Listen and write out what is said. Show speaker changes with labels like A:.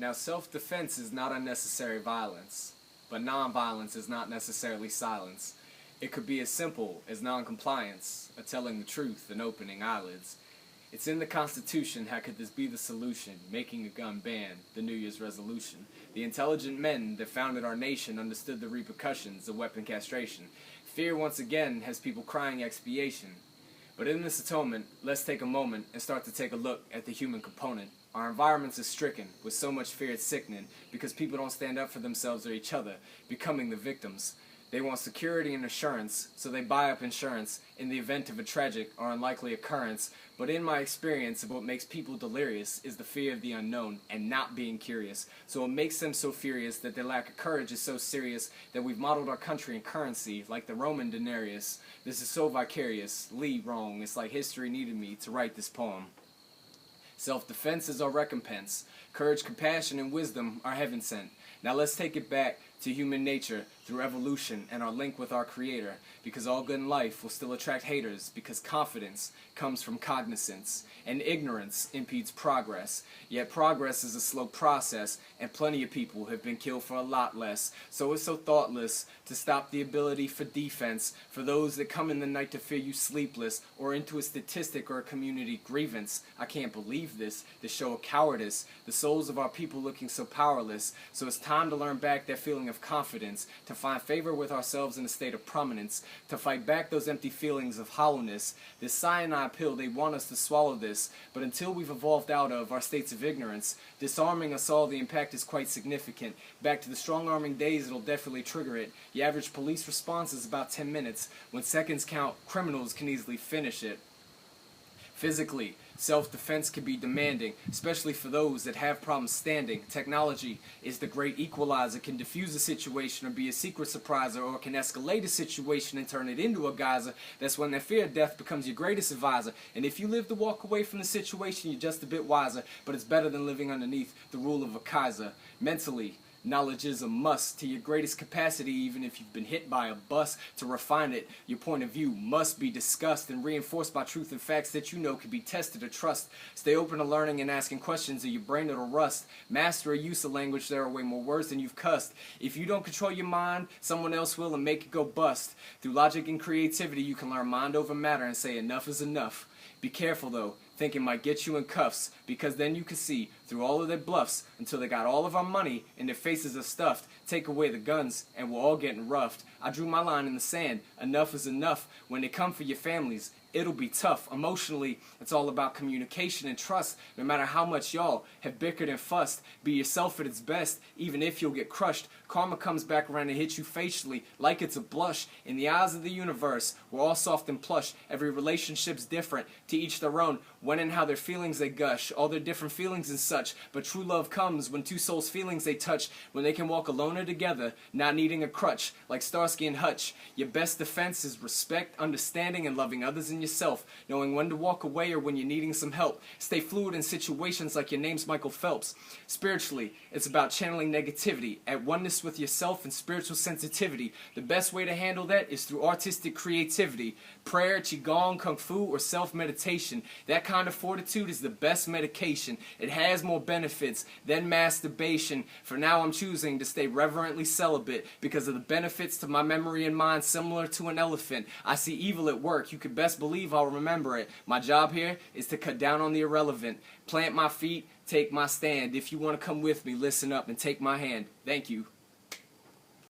A: Now, self-defense is not unnecessary violence, but non-violence is not necessarily silence. It could be as simple as non-compliance, a telling the truth and opening eyelids. It's in the Constitution, how could this be the solution? Making a gun ban, the New Year's resolution. The intelligent men that founded our nation understood the repercussions of weapon castration. Fear once again has people crying expiation. But in this atonement, let's take a moment and start to take a look at the human component. Our environments are stricken with so much fear it's sickening because people don't stand up for themselves or each other, becoming the victims. They want security and assurance, so they buy up insurance in the event of a tragic or unlikely occurrence. But in my experience, what makes people delirious is the fear of the unknown and not being curious. So what makes them so furious that their lack of courage is so serious that we've modeled our country in currency like the Roman denarius. This is so vicarious, Lee wrong, it's like history needed me to write this poem. Self-defense is our recompense. Courage, compassion, and wisdom are heaven sent. Now let's take it back to human nature through evolution and our link with our Creator, because all good in life will still attract haters, because confidence comes from cognizance, and ignorance impedes progress. Yet progress is a slow process, and plenty of people have been killed for a lot less. So it's so thoughtless to stop the ability for defense for those that come in the night to fear you sleepless, or into a statistic or a community grievance. I can't believe this show of cowardice, the souls of our people looking so powerless. So it's time to learn back that feeling of confidence, to find favor with ourselves in a state of prominence, to fight back those empty feelings of hollowness. This cyanide pill, they want us to swallow this, but until we've evolved out of our states of ignorance, disarming us all, the impact is quite significant. Back to the strong-arming days, it'll definitely trigger it. The average police response is about 10 minutes. When seconds count, criminals can easily finish it. Physically, self-defense can be demanding, especially for those that have problems standing. Technology is the great equalizer, can diffuse a situation or be a secret surpriser, or can escalate a situation and turn it into a geyser. That's when that fear of death becomes your greatest advisor. And if you live to walk away from the situation, you're just a bit wiser, but it's better than living underneath the rule of a Kaiser. Mentally, knowledge is a must to your greatest capacity, even if you've been hit by a bus. To refine it, your point of view must be discussed and reinforced by truth and facts that you know can be tested or trust. Stay open to learning and asking questions, or your brain it'll rust. Master a use of language, there are way more words than you've cussed. If you don't control your mind, someone else will and make it go bust. Through logic and creativity, you can learn mind over matter and say enough is enough. Be careful though, thinking might get you in cuffs, because then you can see through all of their bluffs until they got all of our money and their faces are stuffed. Take away the guns and we're all getting roughed. I drew my line in the sand. Enough is enough. When they come for your families, it'll be tough. Emotionally, it's all about communication and trust. No matter how much y'all have bickered and fussed, be yourself at its best, even if you'll get crushed. Karma comes back around and hits you facially like it's a blush. In the eyes of the universe, we're all soft and plush. Every relationship's different, to each their own. When and how their feelings they gush, all their different feelings and such. But true love comes when two souls' feelings they touch, when they can walk alone or together, not needing a crutch, like Starsky and Hutch. Your best defense is respect, understanding, and loving others and yourself, knowing when to walk away or when you're needing some help. Stay fluid in situations like your name's Michael Phelps. Spiritually, it's about channeling negativity, at oneness with yourself and spiritual sensitivity. The best way to handle that is through artistic creativity. Prayer, qigong, kung fu, or self-meditation. That kind of fortitude is the best medication. It has more benefits than masturbation. For now I'm choosing to stay reverently celibate because of the benefits to my memory and mind, similar to an elephant. I see evil at work, you could best believe I'll remember it. My job here is to cut down on the irrelevant. Plant my feet, take my stand. If you want to come with me, listen up and take my hand. Thank you.